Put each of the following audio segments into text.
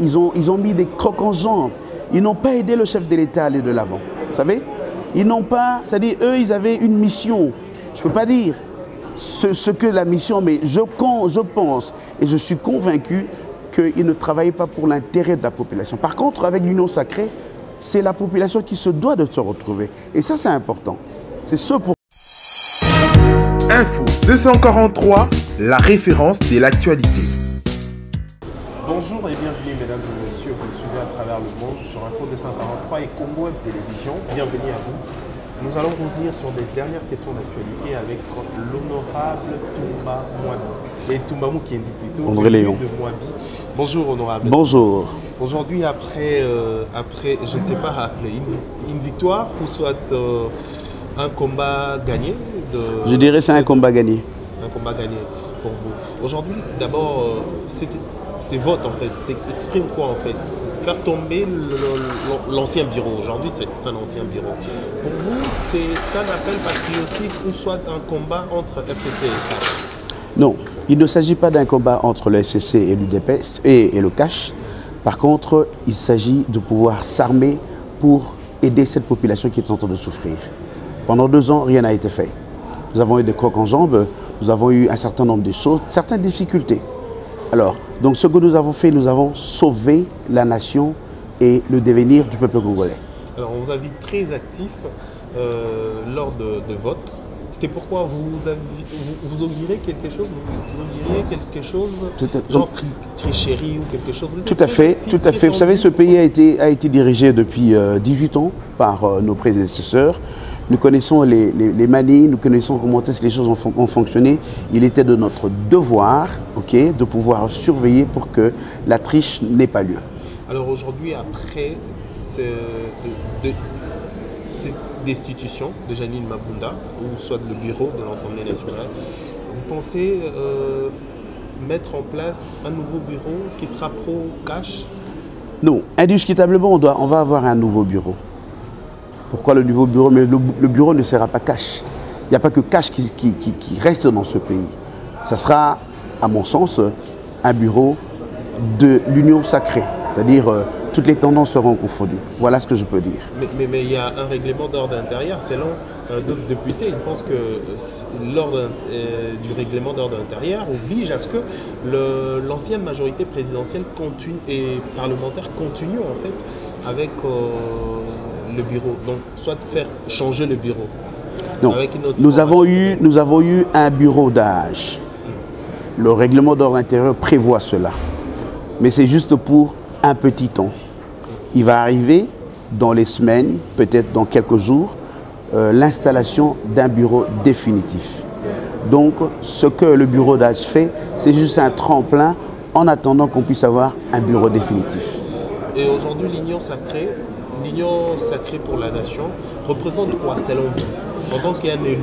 ils ont mis des crocs en jambes. Ils n'ont pas aidé le chef de l'État à aller de l'avant. Vous savez? Ils n'ont pas, c'est-à-dire eux, ils avaient une mission. Je ne peux pas dire ce que la mission, mais je pense et je suis convaincu qu'ils ne travaillaient pas pour l'intérêt de la population. Par contre, avec l'Union sacrée, c'est la population qui se doit de se retrouver. Et ça, c'est important. C'est ce pour... Info 243, la référence de l'actualité. Bonjour et bienvenue mesdames et messieurs, vous me suivez à travers le monde sur Info 243 et Congo Web Télévision. Bienvenue à vous. Nous allons revenir sur des dernières questions d'actualité avec l'honorable Toumba Mwabi. Et Toumba Mou qui indique plutôt André Léon de Mwabi. Bonjour honorable. Bonjour. Aujourd'hui, après, je ne sais pas rappeler, une victoire ou soit un combat gagné Je dirais que c'est un combat gagné. Un combat gagné pour vous. Aujourd'hui, d'abord, ces votes en fait, exprime quoi en fait? Faire tomber l'ancien bureau. Aujourd'hui, c'est un ancien bureau. Pour vous, c'est un appel patriotique ou soit un combat entre FCC et CACH? Non, il ne s'agit pas d'un combat entre le FCC et l'UDPS et le CACH. Par contre, il s'agit de pouvoir s'armer pour aider cette population qui est en train de souffrir. Pendant 2 ans, rien n'a été fait. Nous avons eu des crocs en jambes, nous avons eu un certain nombre de choses, certaines difficultés. Alors, donc ce que nous avons fait, nous avons sauvé la nation et le devenir du peuple congolais. Alors, on vous a vu très actif lors de vote. C'était pourquoi vous auguriez quelque chose? Vous auguriez quelque chose, genre tricherie ou quelque chose? Tout à fait, tout à fait. Vous savez, ce pays a été dirigé depuis 18 ans par nos prédécesseurs. Nous connaissons les manies, nous connaissons comment les choses ont fonctionné. Il était de notre devoir, de pouvoir surveiller pour que la triche n'ait pas lieu. Alors aujourd'hui, après cette destitution de Janine Mabunda, ou soit le bureau de l'Assemblée nationale, vous pensez mettre en place un nouveau bureau qui sera pro-CACH? Non, indiscutablement, on va avoir un nouveau bureau. Pourquoi le nouveau bureau? Mais le bureau ne sera pas CACH. Il n'y a pas que CACH qui reste dans ce pays. Ça sera, à mon sens, un bureau de l'Union sacrée. C'est-à-dire, toutes les tendances seront confondues. Voilà ce que je peux dire. Mais il y a un règlement d'ordre intérieur. Selon d'autres députés, ils pensent que l'ordre du règlement d'ordre intérieur oblige à ce que l'ancienne majorité présidentielle et parlementaire continue en fait avec le bureau. Donc, soit faire changer le bureau. Non, nous avons eu un bureau d'âge. Le règlement d'ordre intérieur prévoit cela. Mais c'est juste pour un petit temps. Il va arriver dans les semaines, peut-être dans quelques jours, l'installation d'un bureau définitif. Donc, ce que le bureau d'âge fait, c'est juste un tremplin en attendant qu'on puisse avoir un bureau définitif. Et aujourd'hui, l'Union sacrée pour la nation représente quoi selon vous, en tant qu'un élu?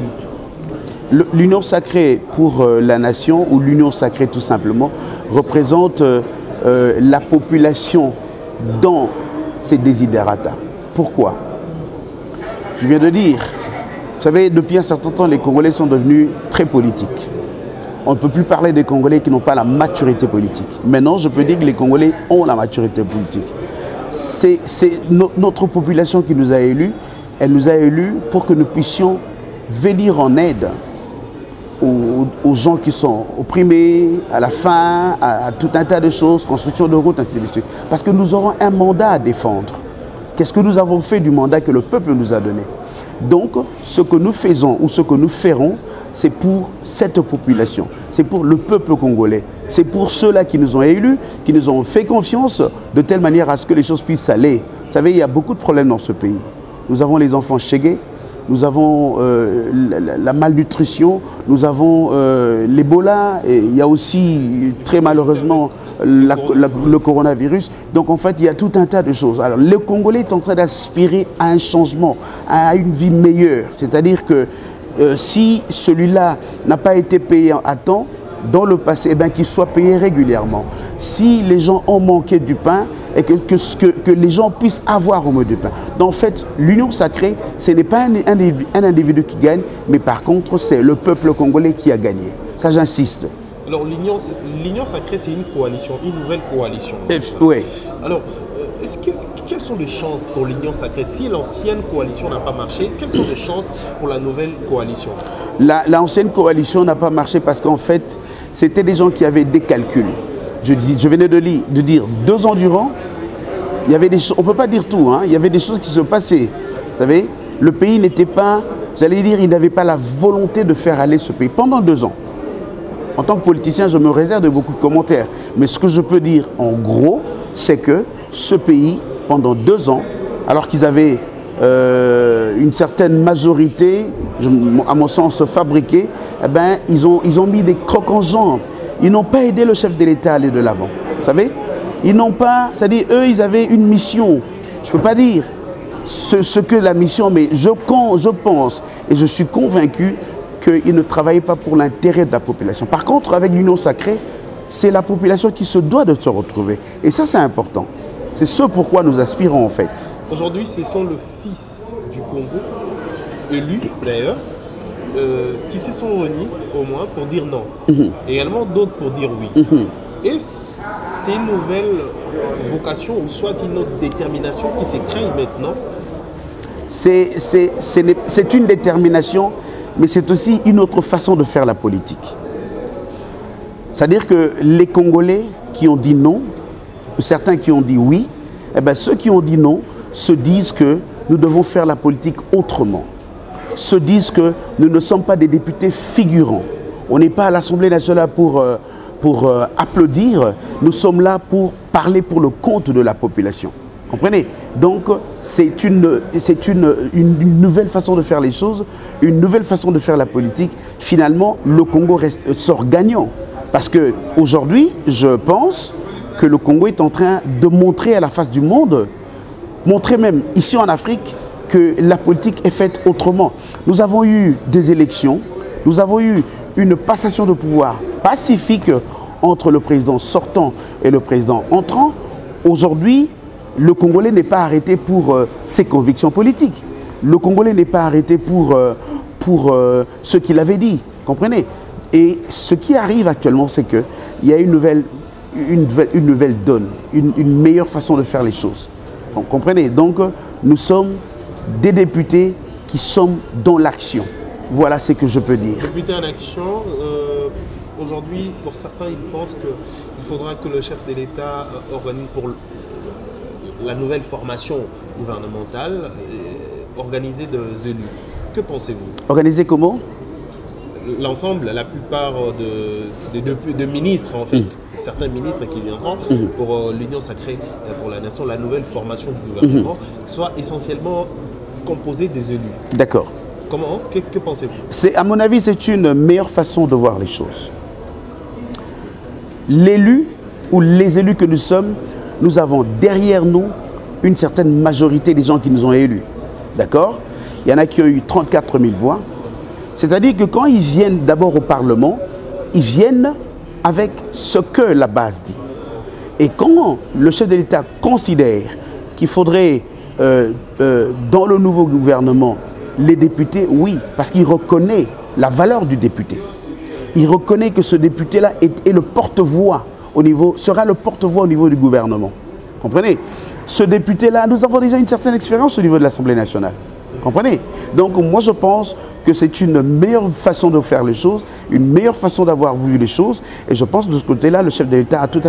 L'Union sacrée pour la nation, ou l'Union sacrée tout simplement, représente la population dans ses desiderata. Pourquoi? Je viens de dire, vous savez, depuis un certain temps, les Congolais sont devenus très politiques. On ne peut plus parler des Congolais qui n'ont pas la maturité politique. Maintenant, je peux dire que les Congolais ont la maturité politique. C'est notre population qui nous a élus. Elle nous a élus pour que nous puissions venir en aide aux gens qui sont opprimés, à la faim, à tout un tas de choses, construction de routes, ainsi de suite. Parce que nous aurons un mandat à défendre. Qu'est-ce que nous avons fait du mandat que le peuple nous a donné? Donc, ce que nous faisons ou ce que nous ferons, c'est pour cette population, c'est pour le peuple congolais, c'est pour ceux-là qui nous ont élus, qui nous ont fait confiance, de telle manière à ce que les choses puissent aller. Vous savez, il y a beaucoup de problèmes dans ce pays. Nous avons les enfants chégués, nous avons la malnutrition, nous avons l'Ebola, et il y a aussi très malheureusement le coronavirus. Donc en fait, il y a tout un tas de choses. Alors le Congolais est en train d'aspirer à un changement, à une vie meilleure. C'est-à-dire que si celui-là n'a pas été payé à temps, dans le passé, qu'il soit payé régulièrement. Si les gens ont manqué du pain, et que les gens puissent avoir au moins du pain. Donc en fait, l'Union sacrée, ce n'est pas un individu qui gagne, mais par contre, c'est le peuple congolais qui a gagné. Ça, j'insiste. Alors l'Union sacrée, c'est une coalition, une nouvelle coalition. Oui. Alors, quelles sont les chances pour l'Union sacrée? Si l'ancienne coalition n'a pas marché, quelles sont les chances pour la nouvelle coalition? L'ancienne coalition n'a pas marché parce qu'en fait, c'était des gens qui avaient des calculs. Je venais de dire 2 ans durant, il y avait des choses, on ne peut pas dire tout, hein, il y avait des choses qui se passaient. Vous savez, le pays n'était pas, j'allais dire, il n'avait pas la volonté de faire aller ce pays pendant 2 ans. En tant que politicien, je me réserve de beaucoup de commentaires. Mais ce que je peux dire en gros, c'est que ce pays, pendant 2 ans, alors qu'ils avaient une certaine majorité, à mon sens fabriquée, eh ben, ils ont mis des crocs en jambes. Ils n'ont pas aidé le chef de l'État à aller de l'avant. Vous savez? Ils n'ont pas, c'est-à-dire eux, ils avaient une mission. Je ne peux pas dire ce que la mission, mais je pense et je suis convaincu qu'ils ne travaillaient pas pour l'intérêt de la population. Par contre, avec l'Union sacrée, c'est la population qui se doit de se retrouver. Et ça, c'est important. C'est ce pourquoi nous aspirons, en fait. Aujourd'hui, ce sont le fils du Congo, élu d'ailleurs, qui se sont réunis au moins pour dire non. Et également d'autres pour dire oui. Et c'est une nouvelle vocation ou soit une autre détermination qui s'est créée maintenant. C'est une détermination, mais c'est aussi une autre façon de faire la politique. C'est-à-dire que les Congolais qui ont dit non, ou certains qui ont dit oui, eh bien ceux qui ont dit non se disent que nous devons faire la politique autrement. Se disent que nous ne sommes pas des députés figurants. On n'est pas à l'Assemblée nationale pour applaudir, nous sommes là pour parler pour le compte de la population. Comprenez? Donc, c'est une nouvelle façon de faire les choses, une nouvelle façon de faire la politique. Finalement, le Congo sort gagnant. Parce qu'aujourd'hui, je pense que le Congo est en train de montrer à la face du monde, montrer même ici en Afrique, que la politique est faite autrement. Nous avons eu des élections, nous avons eu une passation de pouvoir pacifique entre le président sortant et le président entrant. Aujourd'hui, le Congolais n'est pas arrêté pour ses convictions politiques. Le Congolais n'est pas arrêté pour ce qu'il avait dit. Comprenez? Et ce qui arrive actuellement, c'est qu'il y a une nouvelle donne, une meilleure façon de faire les choses. Vous comprenez? Donc, nous sommes des députés qui sommes dans l'action. Voilà ce que je peux dire. Députés en action, aujourd'hui, pour certains, ils pensent qu'il faudra que le chef de l'État organise pour la nouvelle formation gouvernementale, organiser des élus. Que pensez-vous? Organiser comment? L'ensemble, la plupart de ministres, en fait, certains ministres qui viendront pour l'Union sacrée pour la nation, la nouvelle formation du gouvernement, soit essentiellement composée des élus. D'accord. Comment? Que pensez-vous? À mon avis, c'est une meilleure façon de voir les choses. L'élu ou les élus que nous sommes, nous avons derrière nous une certaine majorité des gens qui nous ont élus. D'accord? Il y en a qui ont eu 34 000 voix. C'est-à-dire que quand ils viennent d'abord au Parlement, ils viennent avec ce que la base dit. Et quand le chef de l'État considère qu'il faudrait, dans le nouveau gouvernement, les députés, oui, parce qu'il reconnaît la valeur du député. Il reconnaît que ce député-là est le porte-voix sera le porte-voix au niveau du gouvernement. Comprenez? Ce député-là, nous avons déjà une certaine expérience au niveau de l'Assemblée nationale. Comprenez? Donc moi je pense que c'est une meilleure façon de faire les choses, une meilleure façon d'avoir vu les choses, et je pense que de ce côté-là, le chef de l'État est tout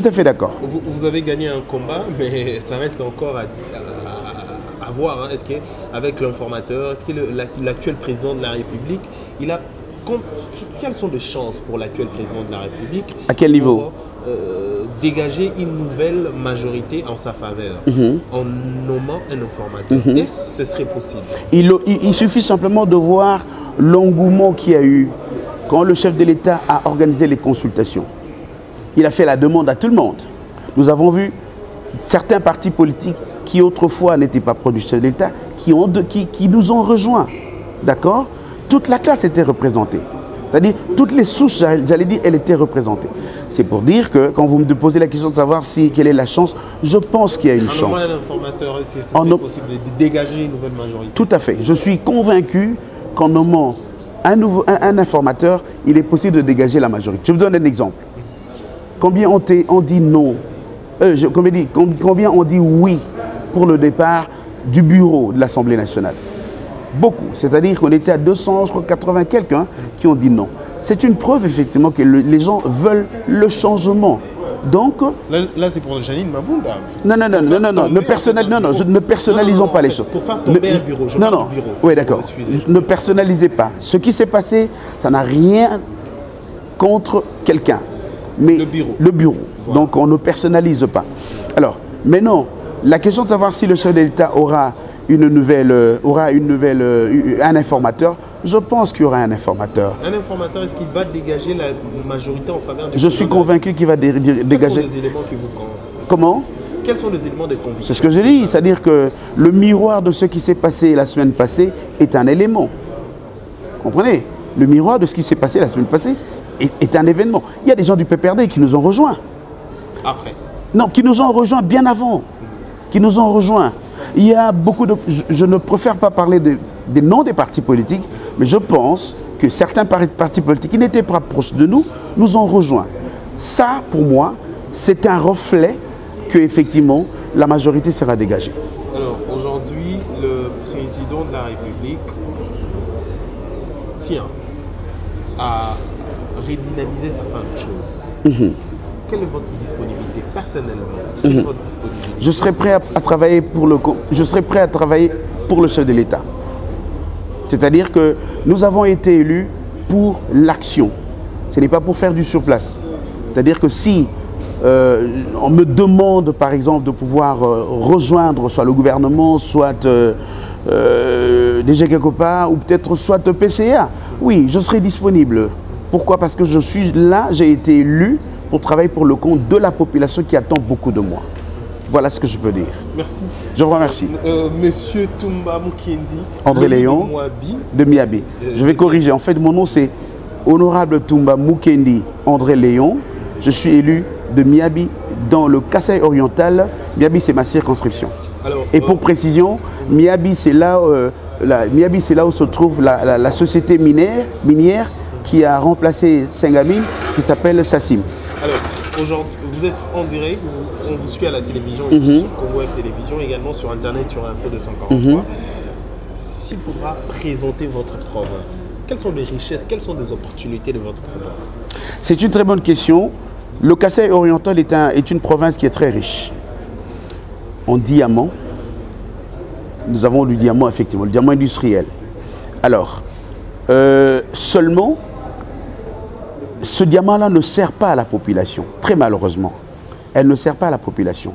à fait d'accord. Vous avez gagné un combat, mais ça reste encore à voir. Hein. Est-ce qu'avec l'informateur, est-ce que l'actuel président de la République, quelles sont les chances pour l'actuel président de la République? À quel niveau? Dégager une nouvelle majorité en sa faveur, en nommant un informateur. Est-ce que ce serait possible? Il suffit simplement de voir l'engouement qu'il y a eu quand le chef de l'État a organisé les consultations. Il a fait la demande à tout le monde. Nous avons vu certains partis politiques qui autrefois n'étaient pas proches du chef de l'État, qui nous ont rejoints. D'accord? Toute la classe était représentée. C'est-à-dire, toutes les souches, j'allais dire, elles étaient représentées. C'est pour dire que, quand vous me posez la question de savoir quelle est la chance, je pense qu'il y a une chance. C'est possible de dégager une nouvelle majorité. Tout à fait. Je suis convaincu qu'en nommant un informateur, il est possible de dégager la majorité. Je vous donne un exemple. Combien ont dit non combien ont dit oui pour le départ du bureau de l'Assemblée nationale? Beaucoup. C'est-à-dire qu'on était à 200, je crois 80 quelqu'un qui ont dit non. C'est une preuve effectivement que les gens veulent le changement. Donc, là c'est pour Janine Mabunda. Non, ne personnalisons pas les choses. Pour faire tomber un bureau, je non, parle du bureau. Oui, d'accord. Ne personnalisez pas. Ce qui s'est passé, ça n'a rien contre quelqu'un. Mais le bureau. Voilà. Donc, on ne personnalise pas. Alors, maintenant, la question de savoir si le chef de l'État aura un informateur, je pense qu'il y aura un informateur. Un informateur, est-ce qu'il va dégager la majorité en faveur du... Je suis convaincu qu'il va dégager... Quels sont les éléments qui vous... Comment? Quels sont les éléments de conviction? C'est ce que je dis, c'est-à-dire que le miroir de ce qui s'est passé la semaine passée est un élément. Comprenez? Le miroir de ce qui s'est passé la semaine passée est un événement. Il y a des gens du PPRD qui nous ont rejoints. Après? Non, qui nous ont rejoints bien avant. Qui nous ont rejoints. Il y a beaucoup de... Je ne préfère pas parler des noms des partis politiques, mais je pense que certains partis politiques qui n'étaient pas proches de nous, nous ont rejoints. Ça, pour moi, c'est un reflet que, effectivement, la majorité sera dégagée. Alors, aujourd'hui, le président de la République tient à redynamiser certaines choses. Quelle est votre disponibilité personnellement? Quelle est votre disponibilité? Je serai prêt à travailler pour le chef de l'État. C'est-à-dire que nous avons été élus pour l'action. Ce n'est pas pour faire du surplace. C'est-à-dire que si on me demande, par exemple, de pouvoir rejoindre soit le gouvernement, soit DG quelque part, ou peut-être soit PCA, oui, je serai disponible. Pourquoi? Parce que je suis là, j'ai été élu pour travailler pour le compte de la population qui attend beaucoup de moi. Voilà ce que je peux dire. Merci. Je vous remercie. Monsieur Toumba Mukendi. André Léon de Miabi. Je vais corriger. En fait, mon nom c'est Honorable Toumba Mukendi André Léon. Je suis élu de Miabi dans le Kasaï oriental. Miabi, c'est ma circonscription. Alors, et pour précision, Miabi, c'est là, où se trouve la société minière qui a remplacé Sengamine, qui s'appelle Sassim. Alors, aujourd'hui, vous êtes en direct, on vous suit à la télévision, ici sur Congo Web Télévision, également sur Internet, sur Info 243. S'il faudra présenter votre province, quelles sont les richesses, quelles sont les opportunités de votre province? C'est une très bonne question. Le Kasaï oriental est une province qui est très riche. En diamants, nous avons du diamant, effectivement, le diamant industriel. Alors, seulement, ce diamant-là ne sert pas à la population, très malheureusement. Elle ne sert pas à la population.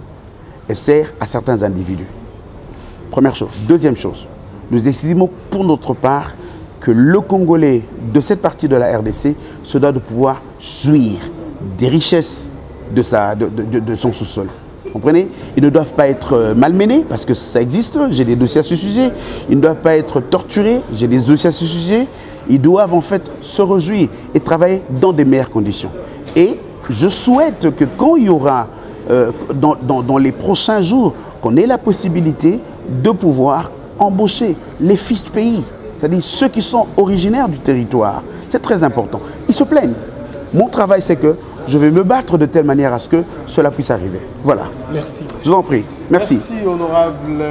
Elle sert à certains individus. Première chose. Deuxième chose, nous décidons pour notre part que le Congolais de cette partie de la RDC se doit de pouvoir jouir des richesses de son sous-sol. Vous comprenez? Ils ne doivent pas être malmenés, parce que ça existe, j'ai des dossiers à ce sujet. Ils ne doivent pas être torturés, j'ai des dossiers à ce sujet. Ils doivent en fait se réjouir et travailler dans des meilleures conditions. Et je souhaite que quand il y aura, dans les prochains jours, qu'on ait la possibilité de pouvoir embaucher les fils de pays, c'est-à-dire ceux qui sont originaires du territoire. C'est très important. Ils se plaignent. Mon travail, c'est que je vais me battre de telle manière à ce que cela puisse arriver. Voilà. Merci. Je vous en prie. Merci. Merci, honorable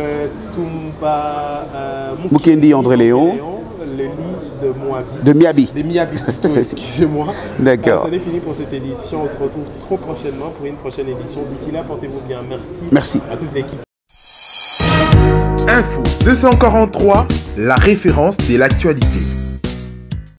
Toumba Mukendi André Léon. Le lit de Miabi. De Miabi, excusez-moi. D'accord. Ça est fini pour cette édition. On se retrouve trop prochainement pour une prochaine édition. D'ici là, portez-vous bien. Merci. Merci. À toute l'équipe. Info 243, la référence de l'actualité.